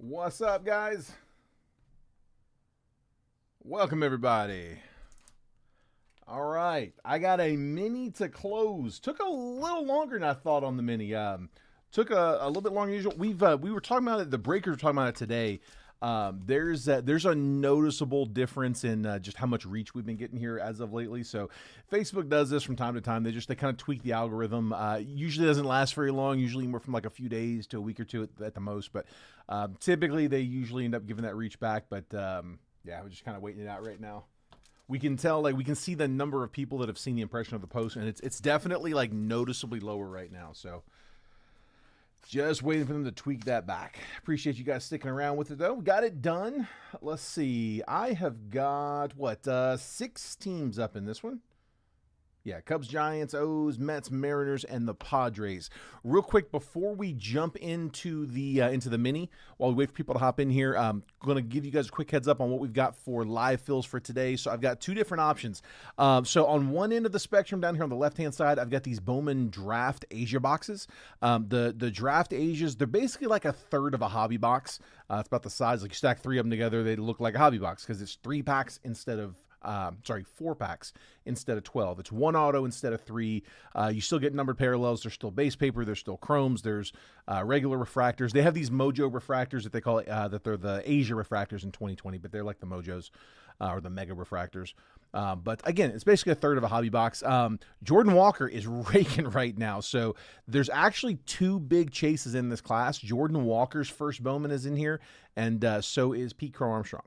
What's up, guys? Welcome, everybody. All right, I got a mini to close. Took a little longer than I thought on the mini. Took a little bit longer than usual. We were talking about it. The breakers were talking about it today. There's a noticeable difference in just how much reach we've been getting here as of lately. So Facebook does this from time to time. They kind of tweak the algorithm. Usually doesn't last very long. Usually more from like a few days to a week or two at the most. But typically they usually end up giving that reach back. But yeah, we're just kind of waiting it out right now. We can tell, like, we can see the number of people that have seen the impression of the post, and it's definitely like noticeably lower right now. So just waiting for them to tweak that back. Appreciate you guys sticking around with it, though. Got it done. Let's see. I have got, 6 teams up in this one. Yeah, Cubs, Giants, O's, Mets, Mariners, and the Padres. Real quick, before we jump into the mini, while we wait for people to hop in here, I'm going to give you guys a quick heads up on what we've got for live fills for today. So I've got 2 different options. So on one end of the spectrum, down here on the left-hand side, I've got these Bowman Draft Asia boxes. The Draft Asias, they're basically like a third of a hobby box. It's about the size, like you stack 3 of them together, they look like a hobby box because it's 3 packs instead of 4 packs instead of 12. It's 1 auto instead of 3. You still get numbered parallels. There's still base paper. There's still chromes. There's regular refractors. They have these Mojo refractors that they call it, that they're the Asia refractors in 2020, but they're like the Mojos or the Mega refractors. But again, it's basically a third of a hobby box. Jordan Walker is raking right now. So there's actually 2 big chases in this class. Jordan Walker's first Bowman is in here, and so is Pete Crow Armstrong.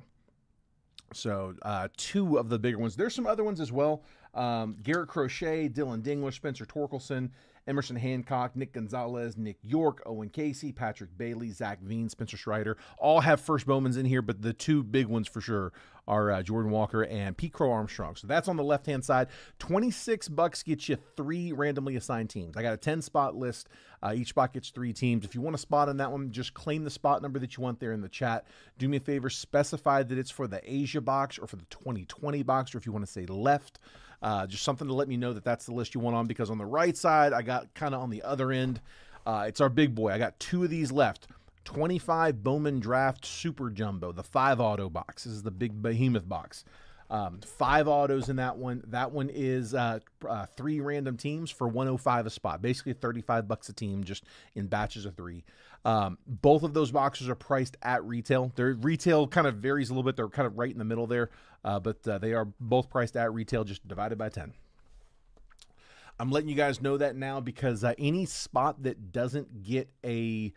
So 2 of the bigger ones. There's some other ones as well. Garrett Crochet, Dylan Dingler, Spencer Torkelson, Emerson Hancock, Nick Gonzalez, Nick York, Owen Casey, Patrick Bailey, Zach Veen, Spencer Strider. All have first Bowmans in here, but the 2 big ones for sure are Jordan Walker and Pete Crow Armstrong. So that's on the left-hand side. $26 gets you 3 randomly assigned teams. I got a 10-spot list. Each spot gets 3 teams. If you want a spot on that one, just claim the spot number that you want there in the chat. Do me a favor, specify that it's for the Asia box or for the 2020 box, or if you want to say left. Just something to let me know that that's the list you want on, because on the right side, I got kind of on the other end, it's our big boy. I got 2 of these left. 25 Bowman Draft Super Jumbo, the 5 auto box. This is the big behemoth box. 5 autos in that one. That one is 3 random teams for $105 a spot. Basically $35 a team, just in batches of 3. Both of those boxes are priced at retail. Their retail kind of varies a little bit. They're kind of right in the middle there, but they are both priced at retail, just divided by 10. I'm letting you guys know that now because any spot that doesn't get a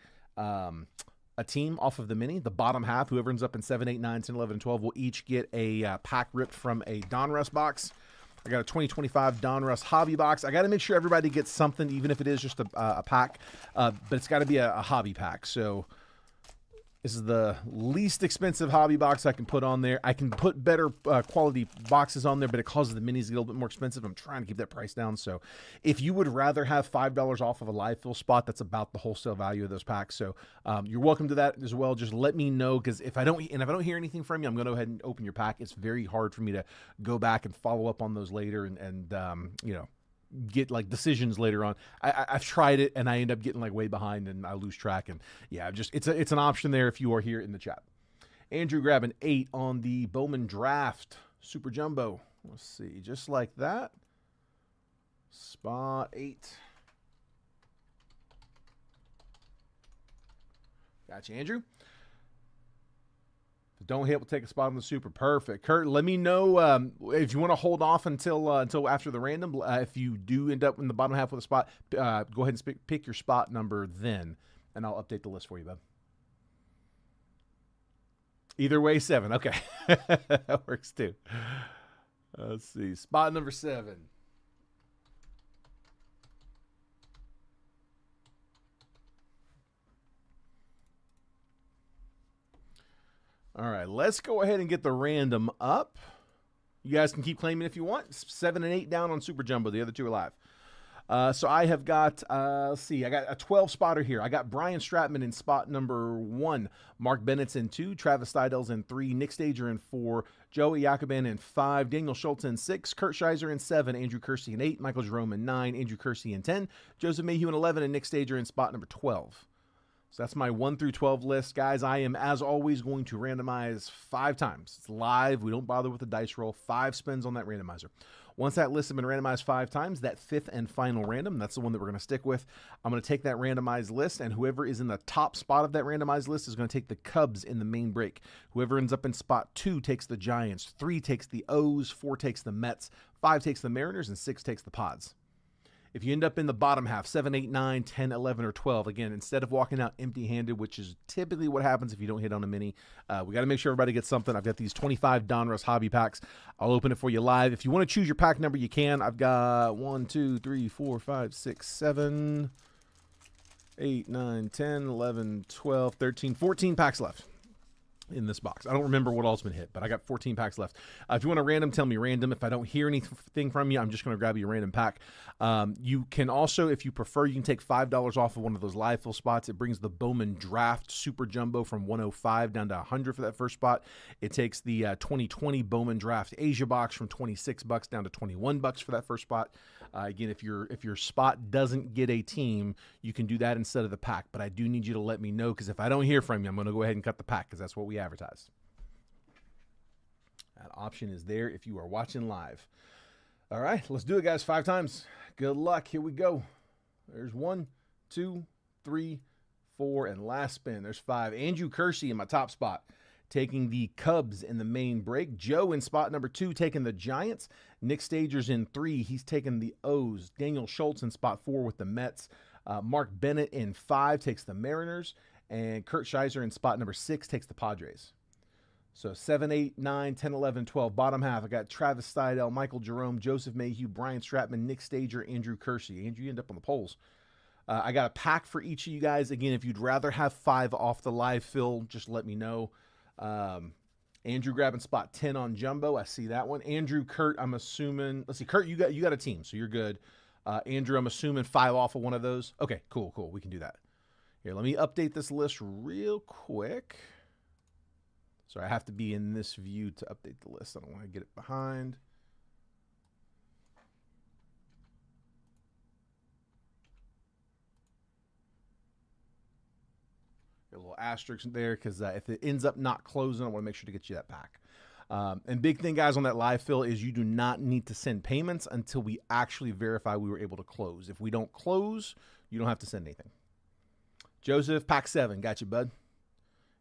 team off of the mini, the bottom half, whoever ends up in 7, 8, 9, 10, 11, and 12 will each get a pack ripped from a Donruss box. I got a 2025 Donruss hobby box. I got to make sure everybody gets something, even if it is just a pack, but it's got to be a hobby pack. So this is the least expensive hobby box I can put on there. I can put better quality boxes on there, but it causes the minis to get a little bit more expensive. I'm trying to keep that price down. So if you would rather have $5 off of a live fill spot, that's about the wholesale value of those packs. So you're welcome to that as well. Just let me know, because if I don't hear anything from you, I'm going to go ahead and open your pack. It's very hard for me to go back and follow up on those later and get like decisions later on. I've tried it and I end up getting like way behind and I lose track, and yeah, just it's an option there if you are here in the chat. Andrew grabbing 8 on the Bowman Draft Super Jumbo. Let's see, just like that. Spot 8. Gotcha, Andrew. Don't hit, we'll take a spot on the super. Perfect. Kurt, let me know if you want to hold off until after the random. If you do end up in the bottom half with a spot, go ahead and pick your spot number then, and I'll update the list for you, bud. Either way, 7. Okay. That works too. Let's see. Spot number 7. All right, let's go ahead and get the random up. You guys can keep claiming if you want. 7 and 8 down on Super Jumbo. The other 2 are live. So I have got, let's see, I got a 12 spotter here. I got Brian Stratman in spot number 1, Mark Bennett's in 2, Travis Steidel's in 3, Nick Stager in 4, Joey Jacoban in 5, Daniel Schultz in 6, Kurt Scheiser in 7, Andrew Kersey in 8, Michael Jerome in 9, Andrew Kersey in 10, Joseph Mayhew in 11, and Nick Stager in spot number 12. So that's my 1 through 12 list. Guys, I am, as always, going to randomize 5 times. It's live. We don't bother with the dice roll. 5 spins on that randomizer. Once that list has been randomized 5 times, that 5th and final random, that's the one that we're going to stick with. I'm going to take that randomized list, and whoever is in the top spot of that randomized list is going to take the Cubs in the main break. Whoever ends up in spot 2 takes the Giants, 3 takes the O's, 4 takes the Mets, 5 takes the Mariners, and 6 takes the Pods. If you end up in the bottom half, 7, 8, 9, 10, 11, or 12, again, instead of walking out empty-handed, which is typically what happens if you don't hit on a mini, we got to make sure everybody gets something. I've got these 25 Donruss hobby packs. I'll open it for you live. If you want to choose your pack number, you can. I've got 1, 2, 3, 4, 5, 6, 7, 8, 9, 10, 11, 12, 13, 14 packs left in this box. I don't remember what all's been hit, but I got 14 packs left. If you want a random, tell me random. If I don't hear anything from you, I'm just going to grab you a random pack. You can also, if you prefer, you can take $5 off of one of those live fill spots. It brings the Bowman Draft Super Jumbo from 105 down to 100 for that first spot. It takes the 2020 Bowman Draft Asia box from $26 down to $21 for that first spot. Again, if your spot doesn't get a team, you can do that instead of the pack. But I do need you to let me know, because if I don't hear from you, I'm going to go ahead and cut the pack, because that's what we advertised. That option is there if you are watching live. All right, let's do it, guys. 5 times. Good luck. Here we go. There's 1, 2, 3, 4, and last spin. There's 5. Andrew Kersey in my top spot, taking the Cubs in the main break. Joe in spot number 2, taking the Giants. Nick Stager's in 3. He's taking the O's. Daniel Schultz in spot 4 with the Mets. Mark Bennett in 5 takes the Mariners. And Kurt Scheiser in spot number 6 takes the Padres. So 7, 8, 9, 10, 11, 12. Bottom half, I got Travis Steidel, Michael Jerome, Joseph Mayhew, Brian Stratman, Nick Stager, Andrew Kersey. Andrew, you end up on the polls. I got a pack for each of you guys. Again, if you'd rather have 5 off the live fill, just let me know. Andrew grabbing spot 10 on Jumbo. I see that one. Andrew, Kurt, I'm assuming. Let's see, Kurt, you got a team, so you're good. Andrew, I'm assuming 5 off of one of those. Okay, cool. We can do that. Here, let me update this list real quick. So I have to be in this view to update the list. I don't want to get it behind. Got a little asterisk there, because if it ends up not closing, I want to make sure to get you that pack. And big thing, guys, on that live fill is you do not need to send payments until we actually verify we were able to close. If we don't close, you don't have to send anything. Joseph, pack 7. Got you, bud.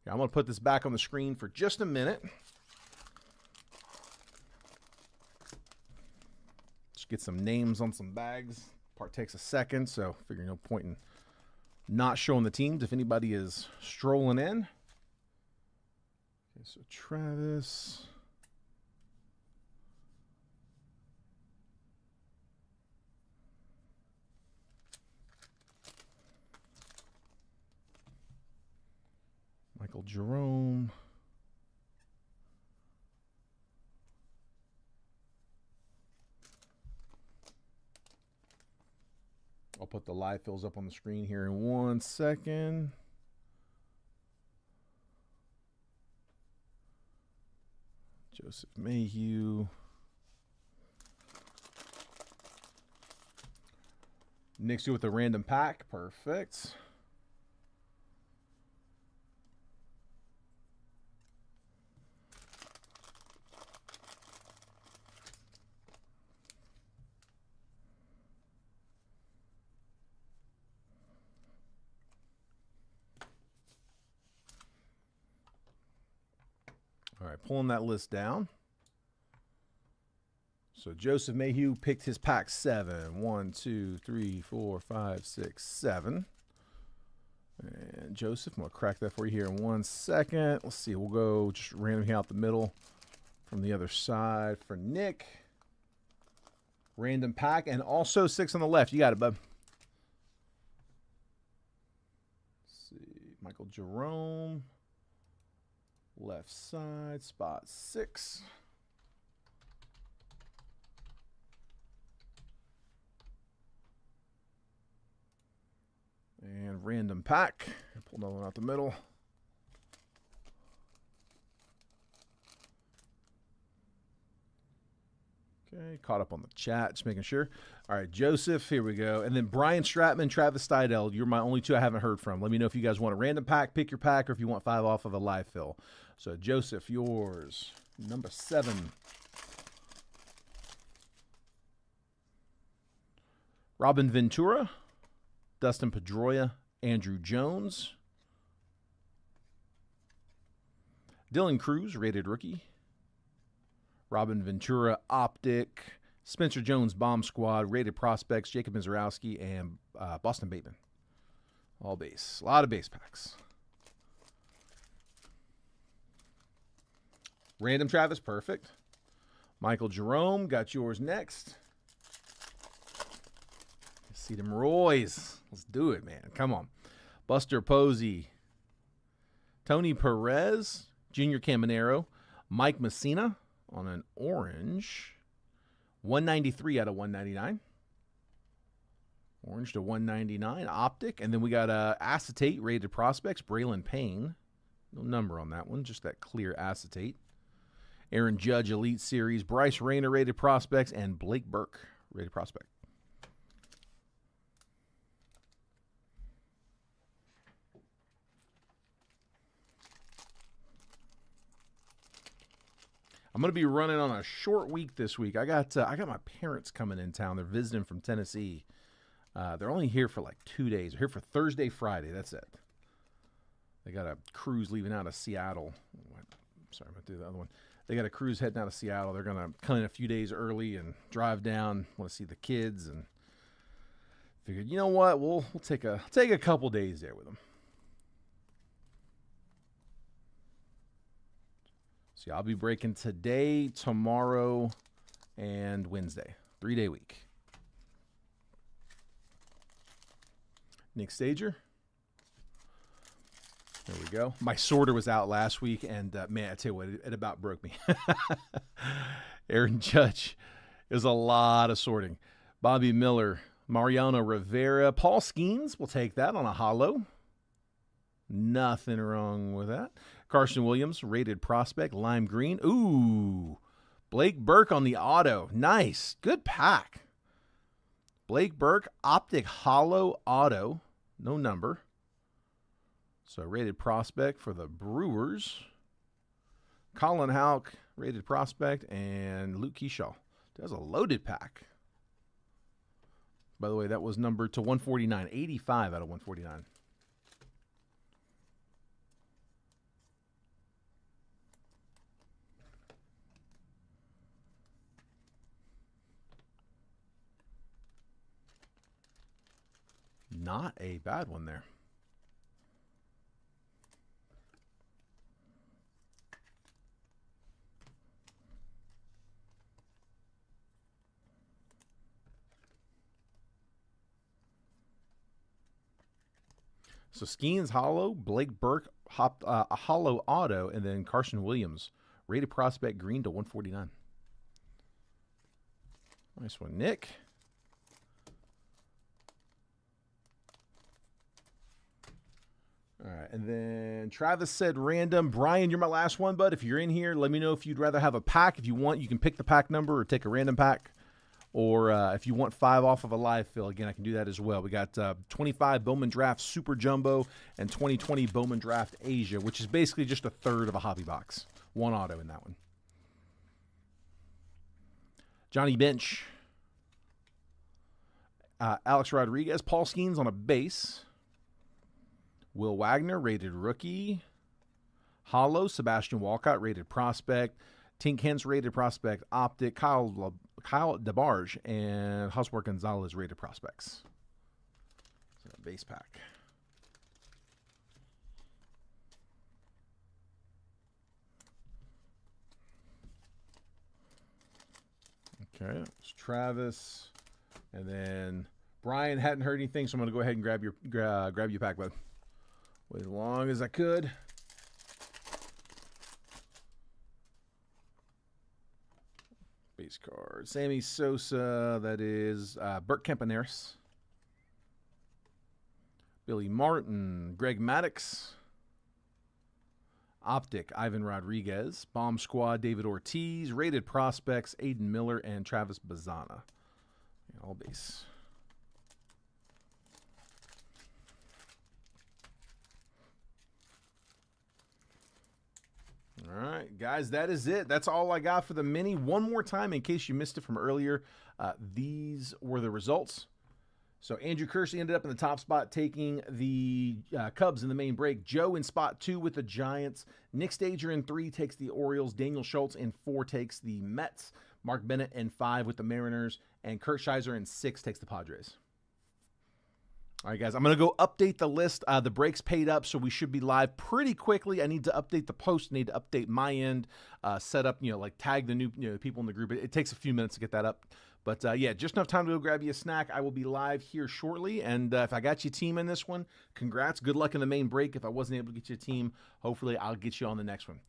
Here, I'm going to put this back on the screen for just a minute. Just get some names on some bags. Part takes a second, so figure no point in not showing the teams if anybody is strolling in. Okay, so Travis. Michael Jerome. I'll put the live fills up on the screen here in 1 second. Joseph Mayhew. Nick's do with a random pack. Perfect. All right, pulling that list down. So Joseph Mayhew picked his pack 7. 1, 2, 3, 4, 5, 6, 7. And Joseph, I'm going to crack that for you here in 1 second. Let's see, we'll go just randomly out the middle from the other side for Nick. Random pack, and also 6 on the left. You got it, bud. Let's see, Michael Jerome. Left side, spot 6. And random pack. Pull another one out the middle. Okay, caught up on the chat, just making sure. All right, Joseph, here we go. And then Brian Stratman, Travis Steidel. You're my only two I haven't heard from. Let me know if you guys want a random pack, pick your pack, or if you want 5 off of a live fill. So, Joseph, yours. Number 7. Robin Ventura, Dustin Pedroia, Andrew Jones. Dylan Cruz, rated rookie. Robin Ventura, Optic. Spencer Jones, Bomb Squad. Rated prospects, Jacob Mizorowski, and Boston Bateman. All base. A lot of base packs. Random Travis, perfect. Michael Jerome, got yours next. See them Roys. Let's do it, man. Come on. Buster Posey. Tony Perez, Junior Caminero. Mike Messina on an orange. 193 out of 199. Orange to 199. Optic. And then we got acetate rated prospects. Braylon Payne. No number on that one. Just that clear acetate. Aaron Judge Elite Series. Bryce Rayner rated prospects. And Blake Burke rated prospect. I'm going to be running on a short week this week. I got my parents coming in town. They're visiting from Tennessee. They're only here for like 2 days. They're here for Thursday, Friday. That's it. They got a cruise leaving out of Seattle. Sorry, I'm going to do the other one. They got a cruise heading out of Seattle. They're going to come in a few days early and drive down. Want to see the kids, and figured, you know what? We'll take a couple days there with them. So I'll be breaking today, tomorrow, and Wednesday. 3-day week. Nick Stager. There we go. My sorter was out last week, and man, I tell you what, it about broke me. Aaron Judge. It was a lot of sorting. Bobby Miller, Mariano Rivera, Paul Skeens. We'll take that on a hollow. Nothing wrong with that. Carson Williams, rated prospect, lime green. Ooh, Blake Burke on the auto. Nice. Good pack. Blake Burke, optic hollow auto. No number. So rated prospect for the Brewers. Colin Houck, rated prospect, and Luke Keyshaw. That's a loaded pack. By the way, that was numbered to 149. 85 out of 149. Not a bad one there. So Skeens hollow, Blake Burke a hollow auto, and then Carson Williams, rated prospect green to 149. Nice one, Nick. All right, and then Travis said random. Brian, you're my last one, bud. If you're in here, let me know if you'd rather have a pack. If you want, you can pick the pack number or take a random pack. Or if you want 5 off of a live fill, again, I can do that as well. We got 25 Bowman Draft Super Jumbo and 2020 Bowman Draft Asia, which is basically just a third of a hobby box. One auto in that one. Johnny Bench. Alex Rodriguez. Paul Skeens on a base. Will Wagner, rated rookie. Hollow, Sebastian Walcott, rated prospect. Tink Hens, rated prospect. Optic, Kyle DeBarge, and Hosmer Gonzalez, rated prospects. So base pack. Okay, it's Travis. And then Brian hadn't heard anything, so I'm going to go ahead and grab your pack, bud. Wait as long as I could. Base card. Sammy Sosa, that is Bert Campaneris. Billy Martin, Greg Maddux. Optic, Ivan Rodriguez. Bomb Squad, David Ortiz. Rated Prospects, Aiden Miller and Travis Bazana. All base. All right, guys, that is it. That's all I got for the mini. One more time, in case you missed it from earlier, these were the results. So Andrew Kersey ended up in the top spot, taking the Cubs in the main break. Joe in spot 2 with the Giants. Nick Stager in 3 takes the Orioles. Daniel Schultz in 4 takes the Mets. Mark Bennett in 5 with the Mariners. And Kurt Scheiser in 6 takes the Padres. All right, guys, I'm going to go update the list. The break's paid up, so we should be live pretty quickly. I need to update the post. I need to update my end, set up, like tag the new people in the group. It takes a few minutes to get that up. But, yeah, just enough time to go grab you a snack. I will be live here shortly. And if I got you a team in this one, congrats. Good luck in the main break. If I wasn't able to get you a team, hopefully I'll get you on the next one.